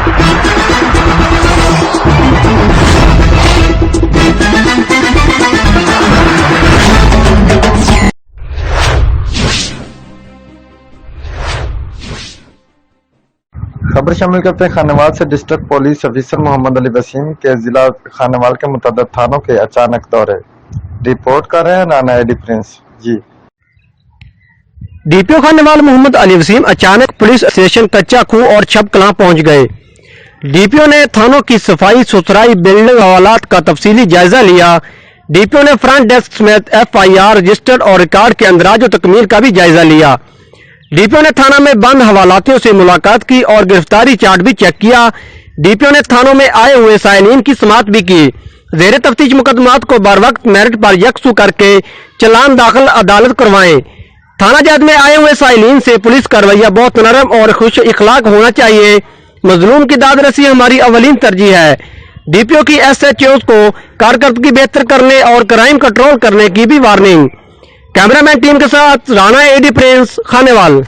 خبر شامل کرتے ہیں خانوال سے۔ ڈسٹرکٹ پولیس افیسر محمد علی وسیم کے ضلع خانوال کے متعدد تھانوں کے اچانک دورے۔ رپورٹ کر رہے ہیں رانا ایڈی پرنس جی۔ ڈی پی او خانوال محمد علی وسیم اچانک پولیس اسٹیشن کچا کھو اور چھپ کلاں پہنچ گئے۔ ڈی پی او نے تھانوں کی صفائی ستھرائی، بلڈنگ حوالات کا تفصیلی جائزہ لیا۔ ڈی پی او نے فرنٹ ڈیسک سمیت ایف آئی آر رجسٹرڈ اور ریکارڈ کے اندراج و تکمیل کا بھی جائزہ لیا۔ ڈی پی او نے تھانہ میں بند حوالاتیوں سے ملاقات کی اور گرفتاری چارٹ بھی چیک کیا۔ ڈی پی او نے تھانوں میں آئے ہوئے سائلین کی سماعت بھی کی۔ زیر تفتیش مقدمات کو بر وقت میرٹ پر یکسو کر کے چلان داخل عدالت کروائیں۔ تھانہ جات میں آئے ہوئے سائلین سے پولیس کا رویہ بہت نرم اور خوش اخلاق ہونا چاہیے۔ مظلوم کی داد رسی ہماری اولین ترجیح ہے۔ ڈی پی او کی ایس ایچ اوز کو کارکردگی بہتر کرنے اور کرائم کنٹرول کرنے کی بھی وارننگ۔ کیمرہ مین ٹیم کے ساتھ رانا ایڈی پرنس، خانوال۔